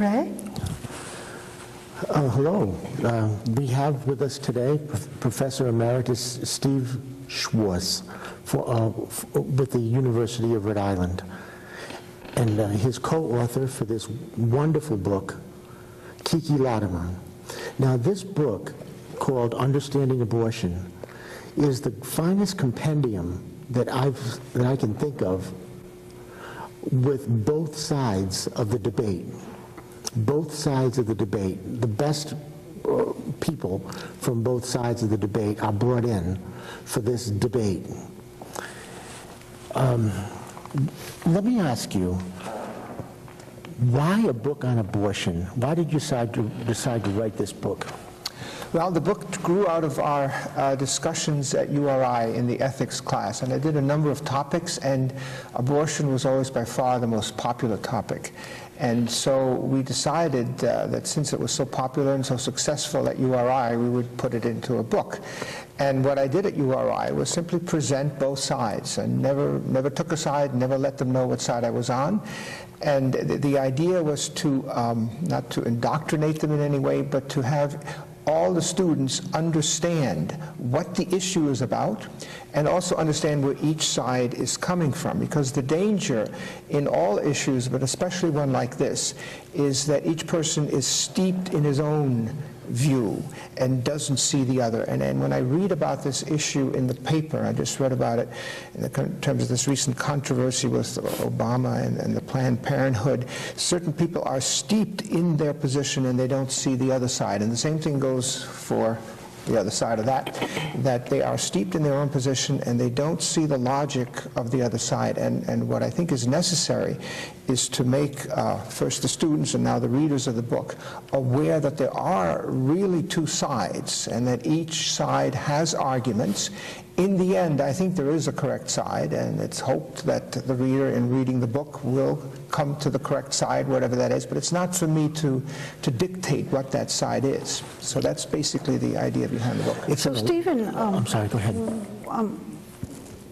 Ray? Hello. We have with us today Professor Emeritus Steve Schwarz with the University of Rhode Island, and his co-author for this wonderful book, Kiki Latimer. Now, this book, called Understanding Abortion, is the finest compendium that I can think of with both sides of the debate. Both sides of the debate. The best people from both sides of the debate are brought in for this debate. Let me ask you, why a book on abortion? Why did you decide to write this book? Well, the book grew out of our discussions at URI in the ethics class, and I did a number of topics, and abortion was always by far the most popular topic. And so we decided that since it was so popular and so successful at URI, we would put it into a book. And what I did at URI was simply present both sides, and never took a side, never let them know what side I was on. And the idea was to, not to indoctrinate them in any way, but to have all the students understand what the issue is about and also understand where each side is coming from. Because the danger in all issues, but especially one like this, is that each person is steeped in his own view and doesn't see the other. And when I read about this issue in the paper, I just read about it in terms of this recent controversy with Obama and the Planned Parenthood, certain people are steeped in their position and they don't see the other side. And the same thing goes for the other side of that they are steeped in their own position and they don't see the logic of the other side. And what I think is necessary is to make first the students and now the readers of the book aware that there are really two sides and that each side has arguments. In the end, I think there is a correct side, and it's hoped that the reader, in reading the book, will come to the correct side, whatever that is. But it's not for me to dictate what that side is. So that's basically the idea behind the book. So, Stephen, I'm sorry, go ahead.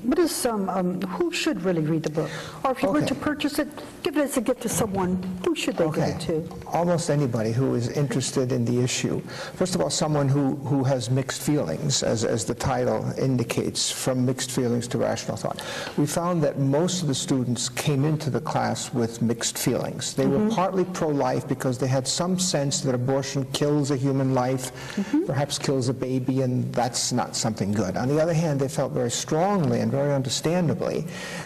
What is who should really read the book? Or if you were to purchase it, give it as a gift to someone, who should they give it to? Almost anybody who is interested in the issue. First of all, someone who has mixed feelings, as the title indicates, from mixed feelings to rational thought. We found that most of the students came into the class with mixed feelings. They were partly pro-life because they had some sense that abortion kills a human life, perhaps kills a baby, and that's not something good. On the other hand, they felt very strongly and very understandably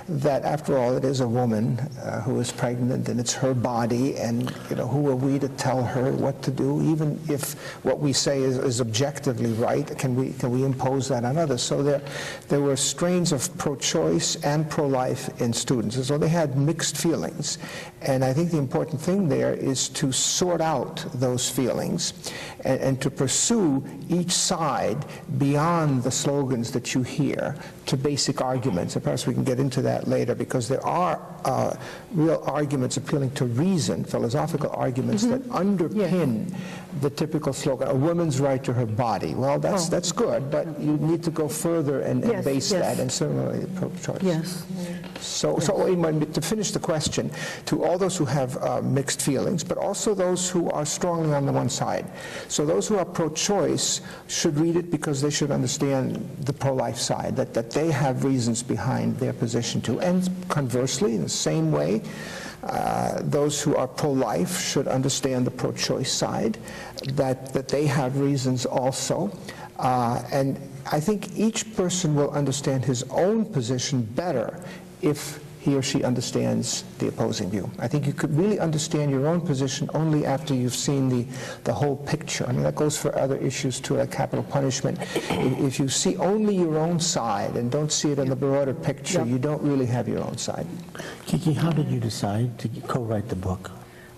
that after all it is a woman who is pregnant and it's her body, and who are we to tell her what to do, even if what we say is objectively right? Can we impose that on others? So there were strains of pro-choice and pro-life in students, and so they had mixed feelings. And I think the important thing there is to sort out those feelings and to pursue each side beyond the slogans that you hear to basic arguments. And perhaps we can get into that later, because there are real arguments appealing to reason, philosophical arguments that underpin the typical slogan, a woman's right to her body. Well, that's good, but you need to go further and base that, and similarly pro-choice. Yes. So to finish the question, to all those who have mixed feelings, but also those who are strongly on the one side. So those who are pro-choice should read it because they should understand the pro-life side, that they have reasons behind their position too. And conversely, in the same way, those who are pro-life should understand the pro-choice side, that they have reasons also. And I think each person will understand his own position better if he or she understands the opposing view. I think you could really understand your own position only after you've seen the whole picture. I mean, that goes for other issues too, like capital punishment. If you see only your own side and don't see it in the broader picture, you don't really have your own side. Kiki, how did you decide to co-write the book?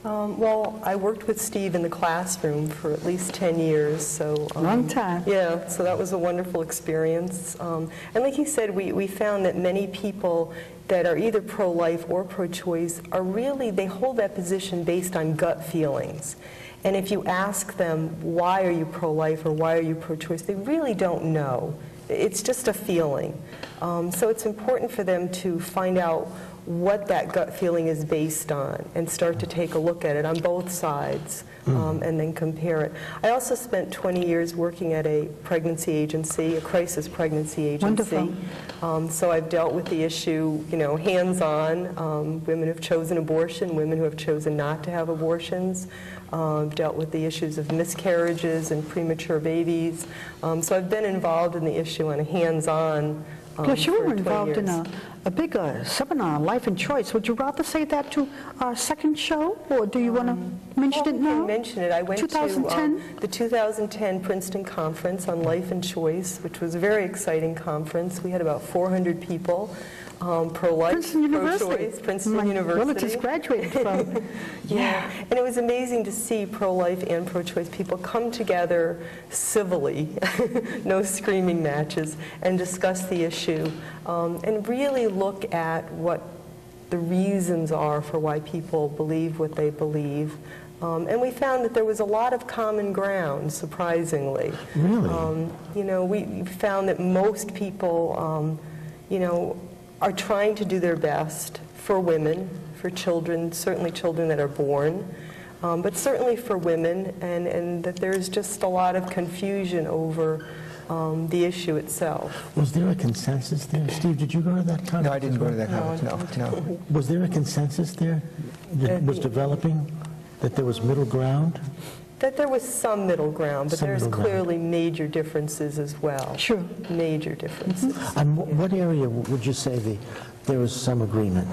Well, I worked with Steve in the classroom for at least 10 years. So long time. Yeah, so that was a wonderful experience. And like he said, we found that many people that are either pro-life or pro-choice are really, they hold that position based on gut feelings. And if you ask them, why are you pro-life or why are you pro-choice, they really don't know. It's just a feeling. So it's important for them to find out what that gut feeling is based on and start to take a look at it on both sides and then compare it. I also spent 20 years working at a pregnancy agency, a crisis pregnancy agency. Wonderful. So I've dealt with the issue, hands-on, women who have chosen abortion, women who have chosen not to have abortions. Dealt with the issues of miscarriages and premature babies. So I've been involved in the issue on a hands-on Yes, you for were 20 involved years. in a big seminar on life and choice. Would you rather say that to our second show, or do you want to mention it We now? can mention it. I went 2010? to the 2010 Princeton Conference on Life and Choice, which was a very exciting conference. We had about 400 people, pro-life, Princeton University. pro-choice, Princeton My University. relatives graduated from. Yeah, and it was amazing to see pro-life and pro-choice people come together civilly, no screaming matches, and discuss the issue, and really look at what the reasons are for why people believe what they believe. And we found that there was a lot of common ground, surprisingly. Really? We found that most people, are trying to do their best for women, for children, certainly children that are born, but certainly for women, and that there's just a lot of confusion over the issue itself. Was there a consensus there? Steve, did you go to that conference? No, I didn't go to that conference, no. Was there a consensus there that was developing, that there was middle ground? That there was some middle ground, but Some there's middle ground. clearly major differences as well. Sure. Major differences. And what area would you say there was some agreement?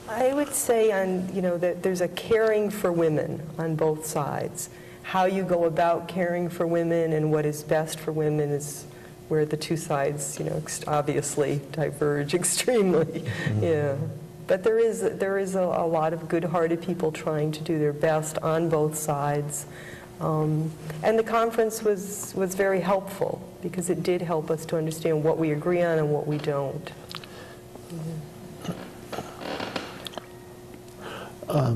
I would say that there's a caring for women on both sides. How you go about caring for women and what is best for women is where the two sides, obviously diverge extremely. Yeah. But there is a lot of good-hearted people trying to do their best on both sides. And the conference was very helpful because it did help us to understand what we agree on and what we don't. I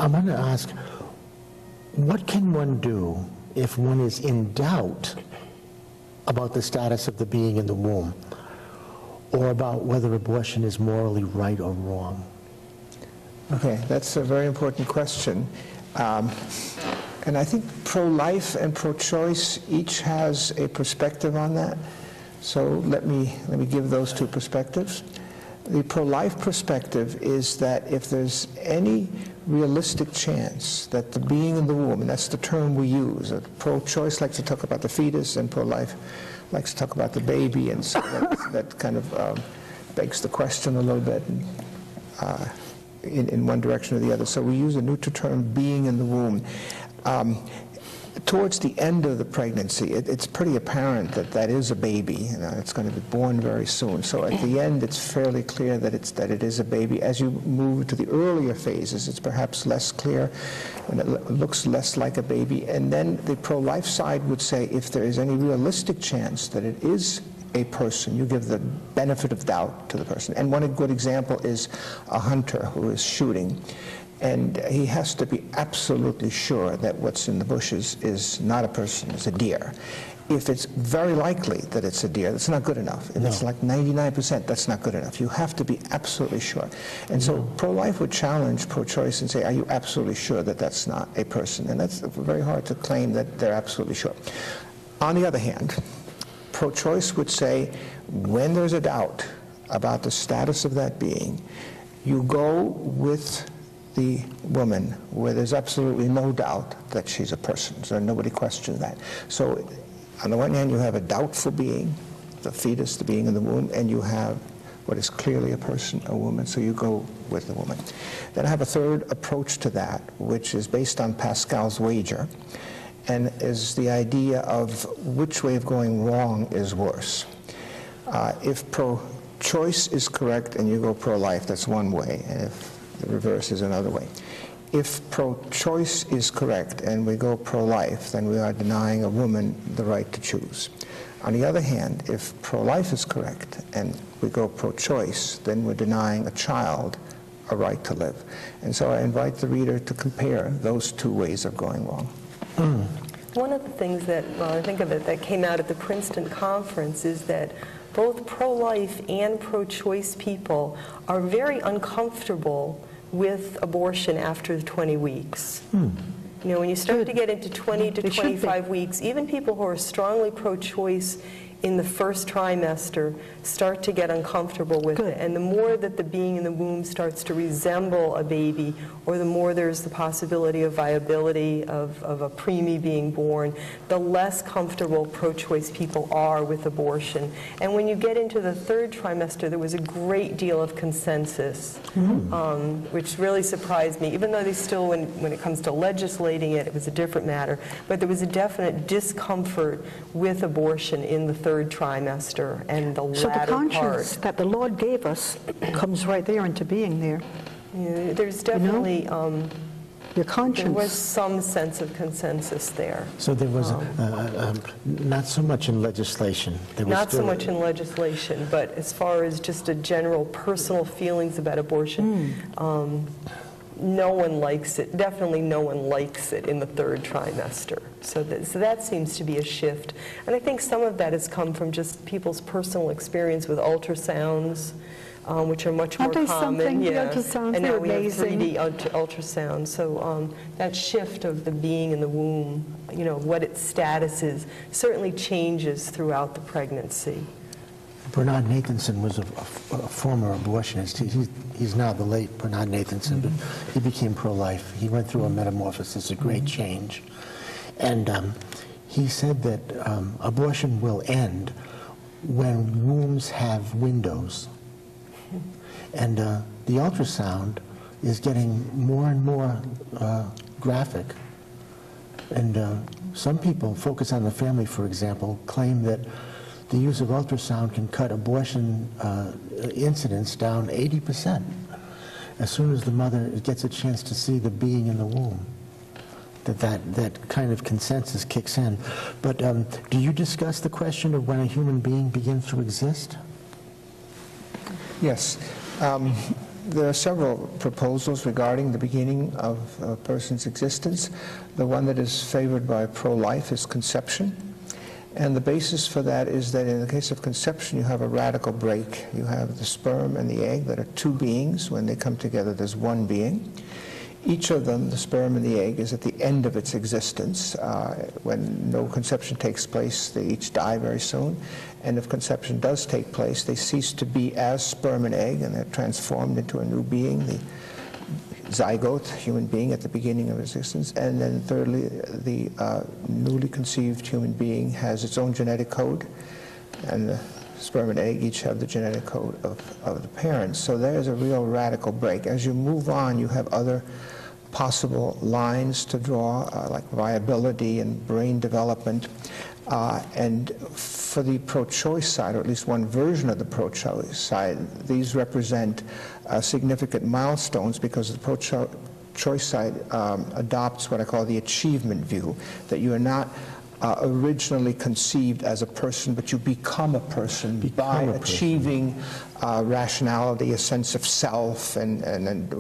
want to ask, what can one do if one is in doubt about the status of the being in the womb, or about whether abortion is morally right or wrong? Okay, that's a very important question. And I think pro-life and pro-choice each has a perspective on that. So let me give those two perspectives. The pro-life perspective is that if there's any realistic chance that the being in the womb, and that's the term we use, pro-choice likes to talk about the fetus, and pro-life likes to talk about the baby, and so that kind of begs the question a little bit in one direction or the other. So we use a neutral term, being in the womb. Towards the end of the pregnancy, it's pretty apparent that that is a baby. It's going to be born very soon. So at the end, it's fairly clear that it is a baby. As you move to the earlier phases, it's perhaps less clear, and it looks less like a baby. And then the pro-life side would say, if there is any realistic chance that it is a person, you give the benefit of doubt to the person. And one good example is a hunter who is shooting. And he has to be absolutely sure that what's in the bushes is not a person, it's a deer. If it's very likely that it's a deer, that's not good enough. If it's like 99%, that's not good enough. You have to be absolutely sure. And so pro-life would challenge pro-choice and say, are you absolutely sure that that's not a person? And that's very hard to claim that they're absolutely sure. On the other hand, pro-choice would say, when there's a doubt about the status of that being, you go with the woman where there's absolutely no doubt that she's a person, so nobody questions that. So on the one hand, you have a doubtful being, the fetus, the being in the womb, and you have what is clearly a person, a woman, so you go with the woman. Then I have a third approach to that, which is based on Pascal's wager, and is the idea of which way of going wrong is worse. If pro-choice is correct and you go pro-life, that's one way, and if the reverse is another way. If pro-choice is correct and we go pro-life, then we are denying a woman the right to choose. On the other hand, if pro-life is correct and we go pro-choice, then we're denying a child a right to live. And so I invite the reader to compare those two ways of going wrong. One of the things that, well, I think of it, that came out at the Princeton conference is that both pro-life and pro-choice people are very uncomfortable with abortion after the 20 weeks. You know, when you start to get into 20 to 25 weeks, even people who are strongly pro-choice in the first trimester start to get uncomfortable with it. And the more that the being in the womb starts to resemble a baby, or the more there's the possibility of viability of a preemie being born, the less comfortable pro-choice people are with abortion. And when you get into the third trimester, there was a great deal of consensus, which really surprised me, even though they still, when it comes to legislating it, it was a different matter. But there was a definite discomfort with abortion in the third trimester and the latter part. So the conscience that the Lord gave us comes right there into being there. Yeah, there's definitely, your conscience. there was some sense of consensus there. So there was not so much in legislation. There was Not so still much in legislation, but as far as just a general personal feelings about abortion, no one likes it. Definitely no one likes it in the third trimester. So that seems to be a shift. And I think some of that has come from just people's personal experience with ultrasounds, which are much more Aren't they common. something? The ultrasounds, and now they're we have amazing. 3D ultrasound. So that shift of the being in the womb, you know, what its status is, certainly changes throughout the pregnancy. Bernard Nathanson was a former abortionist. He's now the late Bernard Nathanson, but he became pro-life. He went through a metamorphosis, a great change. And he said that abortion will end when wombs have windows. And the ultrasound is getting more and more graphic. And some people, Focus on the Family, for example, claim that the use of ultrasound can cut abortion incidence down 80% as soon as the mother gets a chance to see the being in the womb. That kind of consensus kicks in. But do you discuss the question of when a human being begins to exist? Yes. There are several proposals regarding the beginning of a person's existence. The one that is favored by pro-life is conception. And the basis for that is that in the case of conception, you have a radical break. You have the sperm and the egg that are two beings. When they come together, there's one being. Each of them, the sperm and the egg, is at the end of its existence. When no conception takes place, they each die very soon. And if conception does take place, they cease to be as sperm and egg, and they're transformed into a new being, the zygote, human being at the beginning of existence. And then thirdly, the newly conceived human being has its own genetic code, and the sperm and egg each have the genetic code of the parents. So there's a real radical break. As you move on, you have other possible lines to draw, like viability and brain development. And for the pro-choice side, or at least one version of the pro-choice side, these represent significant milestones because the pro-choice side adopts what I call the achievement view, that you are not originally conceived as a person, but you become a person by achieving rationality, a sense of self, and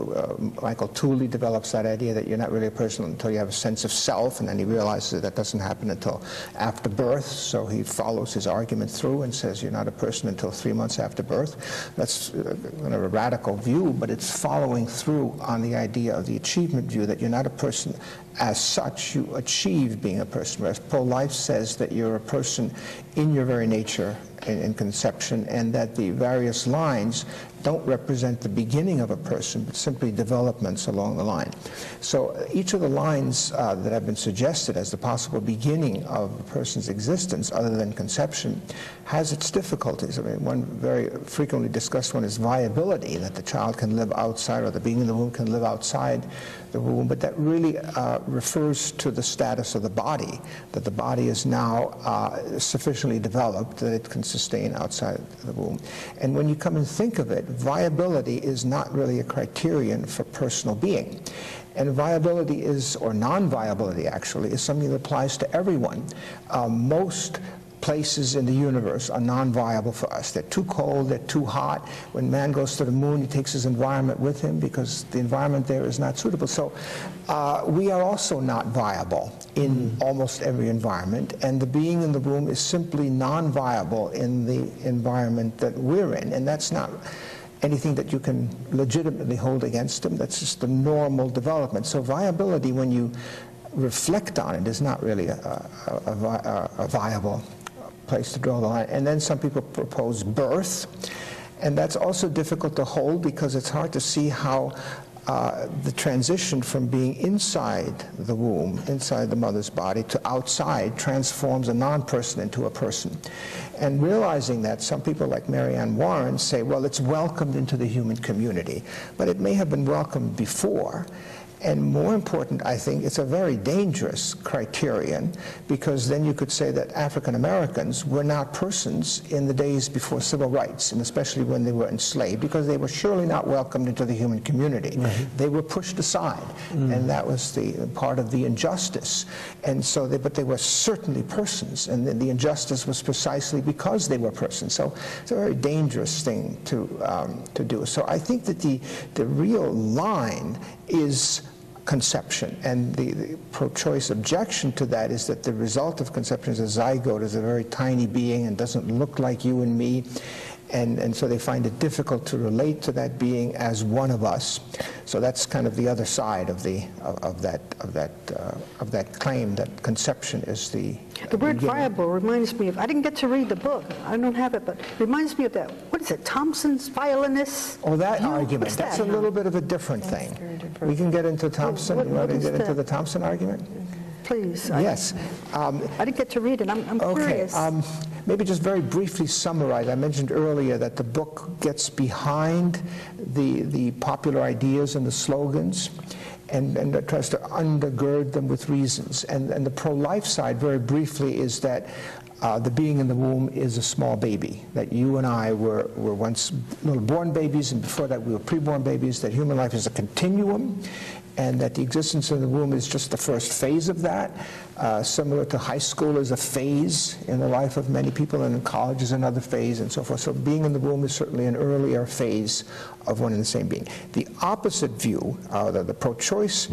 Michael Tooley develops that idea that you're not really a person until you have a sense of self, and then he realizes that doesn't happen until after birth, so he follows his argument through and says you're not a person until 3 months after birth. That's kind of a radical view, but it's following through on the idea of the achievement view, that you're not a person as such, you achieve being a person, whereas pro-life says that you're a person in your very nature in conception, and that the various lines don't represent the beginning of a person, but simply developments along the line. So each of the lines that have been suggested as the possible beginning of a person's existence, other than conception, has its difficulties. I mean, one very frequently discussed one is viability, that the child can live outside, or the being in the womb can live outside the womb, but that really refers to the status of the body, that the body is now sufficiently developed that it can sustain outside the womb. And when you come and think of it, viability is not really a criterion for personal being. And viability is, or non-viability actually, is something that applies to everyone. Most places in the universe are non-viable for us. They're too cold, they're too hot. When man goes to the moon, he takes his environment with him because the environment there is not suitable. So we are also not viable in almost every environment, and the being in the womb is simply non-viable in the environment that we're in, and that's not anything that you can legitimately hold against him. That's just the normal development. So viability, when you reflect on it, is not really a viable place to draw the line. And then some people propose birth, and that's also difficult to hold because it's hard to see how the transition from being inside the womb, inside the mother's body, to outside transforms a non-person into a person. And realizing that, some people like Marianne Warren say, well, it's welcomed into the human community, but it may have been welcomed before. And more important, I think, it's a very dangerous criterion, because then you could say that African Americans were not persons in the days before civil rights, and especially when they were enslaved, because they were surely not welcomed into the human community. Right. They were pushed aside, and that was the part of the injustice. And so, but they were certainly persons, and the injustice was precisely because they were persons. So it's a very dangerous thing to do. So I think that the real line is conception, and the pro-choice objection to that is that the result of conception is a zygote, is a very tiny being and doesn't look like you and me, and so they find it difficult to relate to that being as one of us. So that's kind of the other side of that claim that conception is the word viable reminds me of, I didn't get to read the book, I don't have it, but it reminds me of that, what is it, Thompson's violinist? Oh, that argument, What's that's that? a little bit of a different thing. We can get into Thompson. You want to get into the Thompson argument? Please. Yes. I didn't get to read it, I'm curious. Maybe just very briefly summarize. I mentioned earlier that the book gets behind the popular ideas and the slogans, and tries to undergird them with reasons. And the pro-life side, very briefly, is that the being in the womb is a small baby, that you and I were once little born babies, and before that we were preborn babies, that human life is a continuum, and that the existence in the womb is just the first phase of that. Similar to high school is a phase in the life of many people, and in college is another phase, and so forth. So being in the womb is certainly an earlier phase of one and the same being. The opposite view, the pro-choice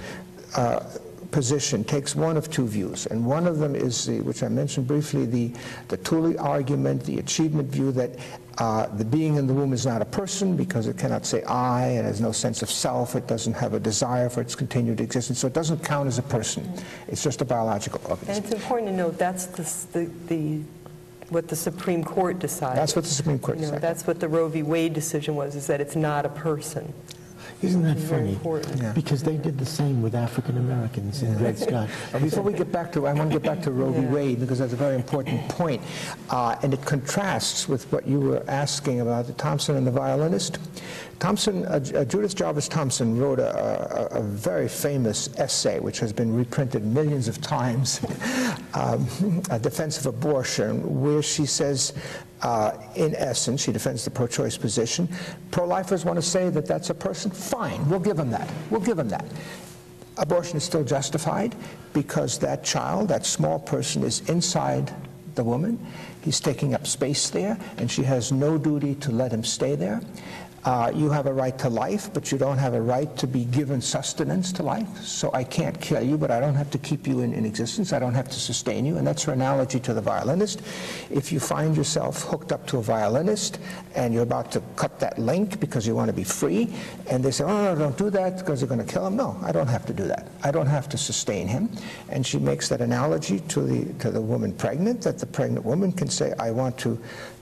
position, takes one of two views, and one of them is, which I mentioned briefly, the Thule argument, the achievement view that the being in the womb is not a person because it cannot say I, and has no sense of self, it doesn't have a desire for its continued existence, so it doesn't count as a person. It's just a biological organism. And it's important to note that's what the Supreme Court decided. That's what the Supreme Court decided. That's what the Roe v. Wade decision was, is that it's not a person. Isn't that funny? Yeah. Because they did the same with African Americans in Dred Scott. Before we get back to, I want to get back to Roe v. Wade, because that's a very important point, and it contrasts with what you were asking about the Thompson and the violinist. Thompson, Judith Jarvis Thompson, wrote a very famous essay, which has been reprinted millions of times, A Defense of Abortion, where she says, in essence, she defends the pro-choice position. Pro-lifers want to say that that's a person. Fine, we'll give them that. We'll give them that. Abortion is still justified because that child, that small person, is inside the woman. He's taking up space there, and she has no duty to let him stay there. You have a right to life, but you don't have a right to be given sustenance to life. So I can't kill you, but I don't have to keep you in existence. I don't have to sustain you. And that's her analogy to the violinist. If you find yourself hooked up to a violinist and you're about to cut that link because you want to be free, and they say, oh, no, don't do that because you're going to kill him. No, I don't have to do that. I don't have to sustain him. And she makes that analogy to the woman pregnant, that the pregnant woman can say, I want to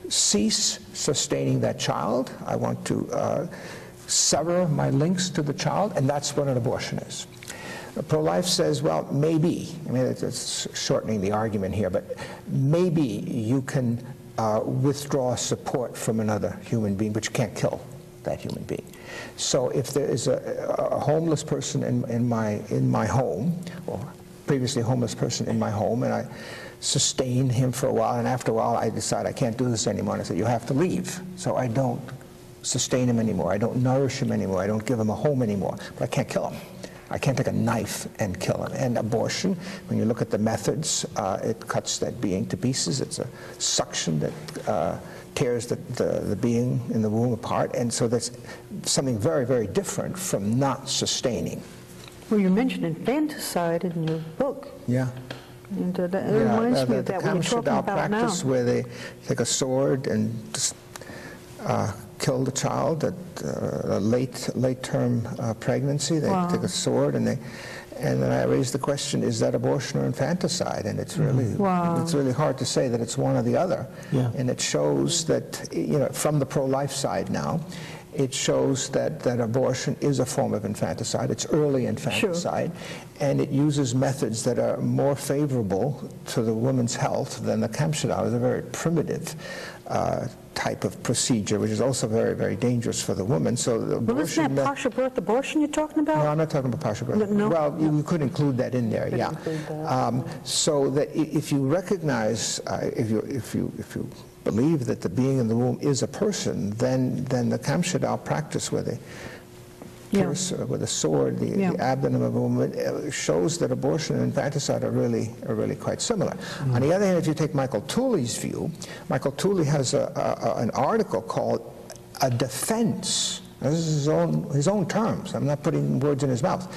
cease sustaining that child. I want to sever my links to the child, and that's what an abortion is. Pro-life says, well, maybe, I mean, it's shortening the argument here, but maybe you can withdraw support from another human being, but you can't kill that human being. So if there is a homeless person in my home, or previously homeless person in my home, and I sustain him for a while, and after a while I decide I can't do this anymore, and I say, you have to leave. So I don't sustain him anymore, I don't nourish him anymore, I don't give him a home anymore, but I can't kill him. I can't take a knife and kill him. And abortion, when you look at the methods, it cuts that being to pieces. It's a suction that tears the being in the womb apart. And so that's something very, very different from not sustaining. Well, you mentioned infanticide in your book. Yeah. And it reminds me of that what you're talking about now. Practice where they take a sword and just kill the child at a late-term pregnancy. They take a sword and then I raised the question: is that abortion or infanticide? And it's really it's really hard to say that it's one or the other. Yeah. And it shows that, you know, from the pro-life side now, it shows that abortion is a form of infanticide. It's early infanticide, and it uses methods that are more favorable to the woman's health than the Kamschadal. It's a very primitive type of procedure, which is also very, very dangerous for the woman. So the well, isn't that partial birth abortion you're talking about? No, I'm not talking about partial birth. No? Well, you could include that in there, yeah. So that if you recognize, if you believe that the being in the womb is a person, then the Kamschadal practice with a sword, the abdomen of a woman, shows that abortion and infanticide are really quite similar. On the other hand, if you take Michael Tooley's view, Michael Tooley has an article called "A Defense." This is his own terms. I'm not putting words in his mouth.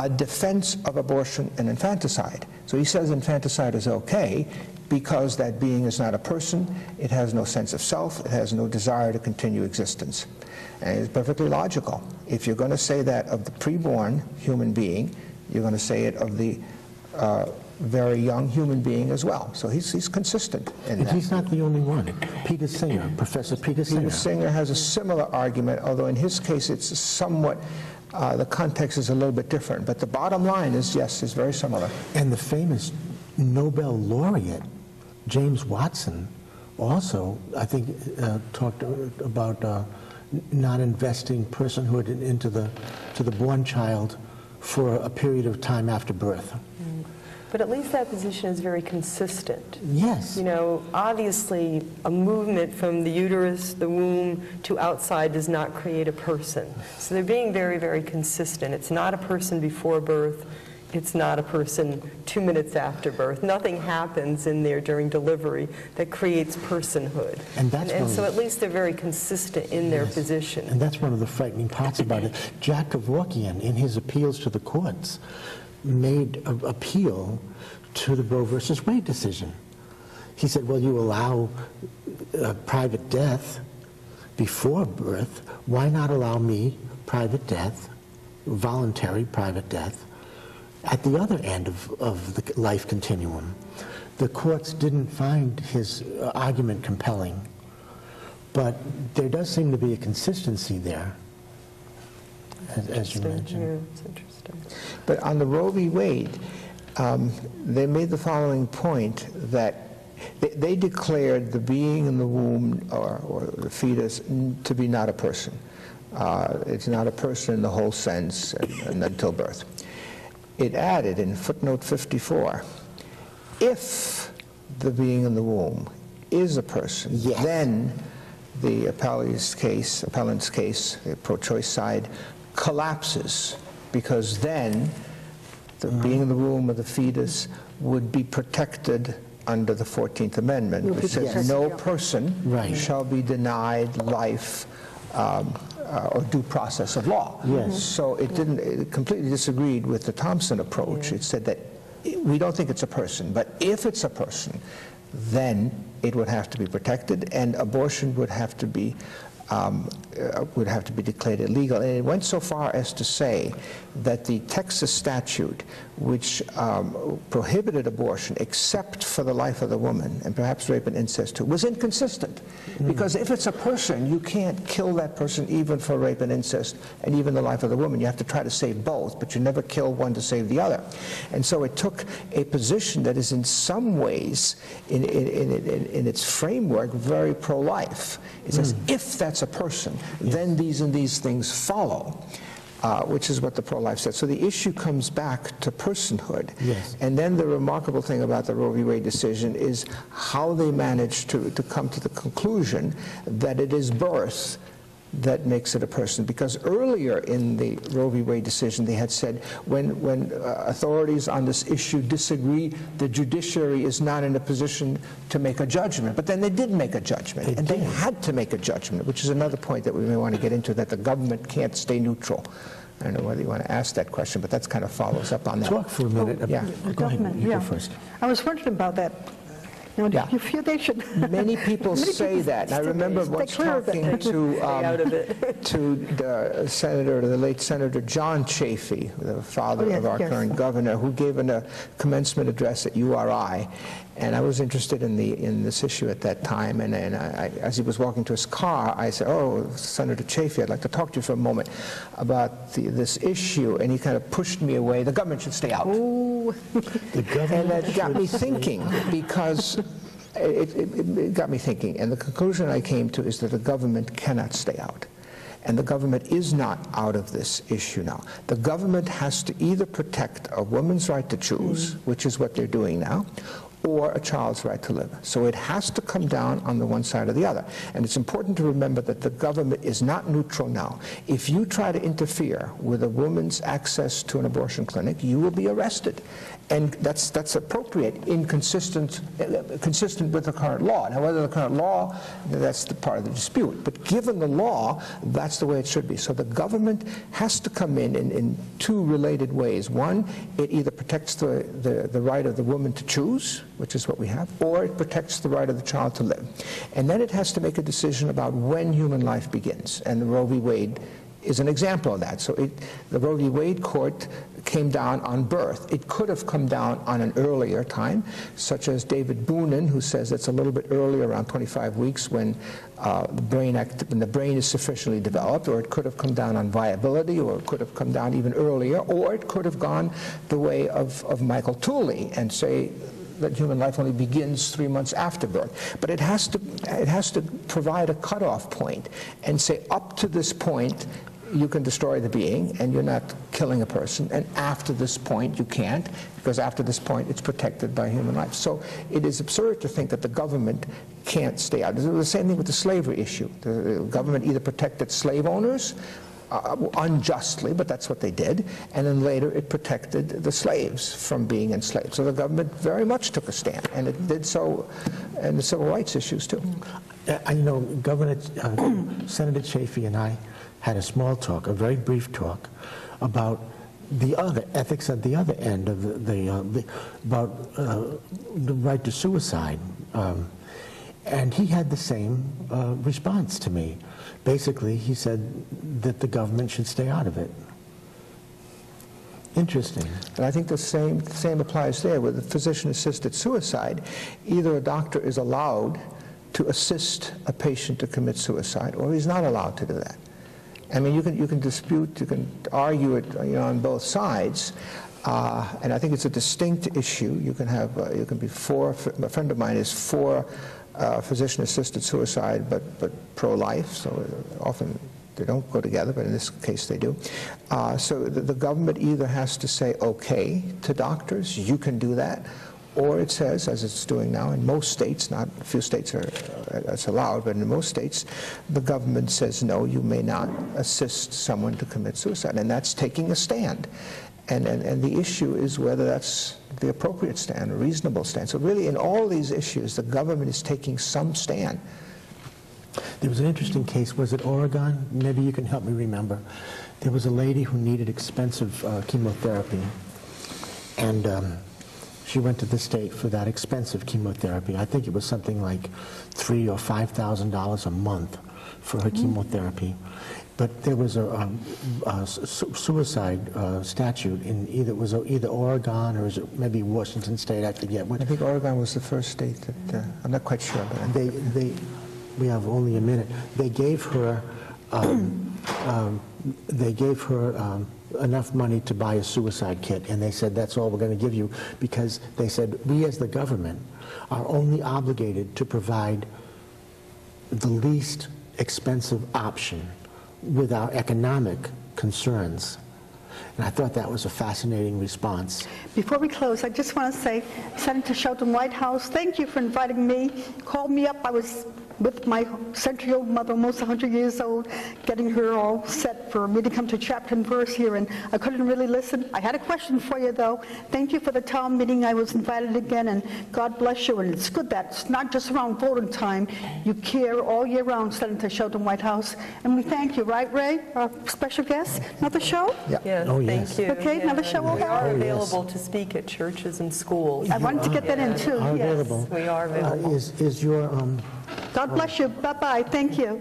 A defense of abortion and infanticide. So he says infanticide is okay because that being is not a person, it has no sense of self, it has no desire to continue existence. And it's perfectly logical. If you're going to say that of the preborn human being, you're going to say it of the very young human being as well. So he's consistent in that. And he's not the only one. Peter Singer, Professor Peter Singer. Peter Singer has a similar argument, although in his case it's somewhat, the context is a little bit different. But the bottom line is, yes, it's very similar. And the famous Nobel laureate, James Watson, also, I think, talked about not investing personhood into the born child for a period of time after birth. But at least that position is very consistent. Yes. You know, obviously, a movement from the uterus, the womb, to outside does not create a person. So they're being very, very consistent. It's not a person before birth. It's not a person 2 minutes after birth. Nothing happens in there during delivery that creates personhood. And so at least they're very consistent in their position. And that's one of the frightening parts about it. Jack Kevorkian, in his appeals to the courts, made an appeal to the Roe versus Wade decision. He said, well, you allow private death before birth. Why not allow me private death, voluntary private death, at the other end of the life continuum? The courts didn't find his argument compelling, but there does seem to be a consistency there, as you mentioned. Yeah, it's interesting. But on the Roe v. Wade, they made the following point, that they declared the being in the womb or the fetus to be not a person. It's not a person in the whole sense and until birth. It added in footnote 54, if the being in the womb is a person, then the appellant's case, the pro-choice side, collapses, because then the being in the womb of the fetus would be protected under the 14th Amendment, which says no person shall be denied life or due process of law. So it completely disagreed with the Thompson approach. It said that we don't think it's a person, but if it's a person, then it would have to be protected, and abortion would have to be declared illegal. And it went so far as to say that the Texas statute, which prohibited abortion except for the life of the woman, and perhaps rape and incest too, was inconsistent. Because if it's a person, you can't kill that person even for rape and incest and even the life of the woman. You have to try to save both, but you never kill one to save the other. And so it took a position that is in some ways, in its framework, very pro-life. It says, if that's a person, then these and these things follow, which is what the pro-life said. So the issue comes back to personhood. And then the remarkable thing about the Roe v. Wade decision is how they managed to come to the conclusion that it is birth that makes it a person. Because earlier in the Roe v. Wade decision, they had said when authorities on this issue disagree, the judiciary is not in a position to make a judgment. But then they did make a judgment, and they had to make a judgment, which is another point that we may want to get into, that the government can't stay neutral. I don't know whether you want to ask that question, but that's kind of follows up on that. Talk for a minute. Yeah. The Go ahead. government, You yeah. go first. I was wondering about that. Now, do you feel they should? Many people say that. And I remember once talking to the senator, the late Senator John Chafee, the father of our current governor, who gave a commencement address at URI. And I was interested in this issue at that time. And as he was walking to his car, I said, "Oh, Senator Chafee, I'd like to talk to you for a moment about this issue." And he kind of pushed me away. The government should stay out. Ooh. And that got me thinking, because it got me thinking. And the conclusion I came to is that the government cannot stay out. And the government is not out of this issue now. The government has to either protect a woman's right to choose, which is what they're doing now, or a child's right to live. So it has to come down on the one side or the other. And it's important to remember that the government is not neutral now. If you try to interfere with a woman's access to an abortion clinic, you will be arrested. And that's appropriate, consistent with the current law. Now, whether the current law, that's the part of the dispute. But given the law, that's the way it should be. So the government has to come in two related ways. One, it either protects the right of the woman to choose, which is what we have, or it protects the right of the child to live. And then it has to make a decision about when human life begins. And the Roe v. Wade is an example of that. So the Roe v. Wade court came down on birth. It could have come down on an earlier time, such as David Boonen, who says it's a little bit earlier, around 25 weeks, when the brain is sufficiently developed, or it could have come down on viability, or it could have come down even earlier, or it could have gone the way of Michael Tooley and say that human life only begins 3 months after birth. But it has to provide a cutoff point and say, up to this point, you can destroy the being, and you're not killing a person, and after this point, you can't, because after this point, it's protected by human life. So it is absurd to think that the government can't stay out. It was the same thing with the slavery issue. The government either protected slave owners unjustly, but that's what they did, and then later it protected the slaves from being enslaved. So the government very much took a stand, and it did so in the civil rights issues too. I know Senator Chafee and I had a small talk, a very brief talk, about the other ethics at the other end of about the right to suicide, and he had the same response to me. Basically, he said that the government should stay out of it. Interesting. And I think the same applies there with the physician-assisted suicide. Either a doctor is allowed to assist a patient to commit suicide, or he's not allowed to do that. I mean, you can dispute, you can argue it, on both sides, and I think it's a distinct issue. You can have, you can be for. A friend of mine is for physician-assisted suicide, but pro-life. So often they don't go together, but in this case they do. So the government either has to say okay to doctors, you can do that, or it says, as it's doing now in most states, not a few states it's allowed, but in most states, the government says, no, you may not assist someone to commit suicide. And that's taking a stand. And the issue is whether that's the appropriate stand, a reasonable stand. So really, in all these issues, the government is taking some stand. There was an interesting case. Was it Oregon? Maybe you can help me remember. There was a lady who needed expensive chemotherapy, and she went to the state for that expensive chemotherapy. I think it was something like $3,000 or $5,000 a month for her chemotherapy. But there was a suicide statute in either Oregon or is it maybe Washington State, I forget. I think Oregon was the first state that, I'm not quite sure. But we have only a minute. They gave her enough money to buy a suicide kit, and they said, that's all we're going to give you, because they said, we as the government are only obligated to provide the least expensive option with our economic concerns. And I thought that was a fascinating response. Before we close, I just want to say, Senator Shelton Whitehouse, thank you for inviting me. Called me up. I was with my century-old mother, almost 100 years old, getting her all set for me to come to chapter and verse here, and I couldn't really listen. I had a question for you, though. Thank you for the town meeting. I was invited again, and God bless you. And it's good that it's not just around voting time. You care all year round, Senator Sheldon Whitehouse. And we thank you, right, Ray, our special guest? Another show? Yeah. Yes, Oh, thank yes. you. Okay, another show We will are have? available to speak at churches and schools. I wanted to get that in, too. Are Yes. available. We are available. Is your God bless you. Bye-bye. Thank you.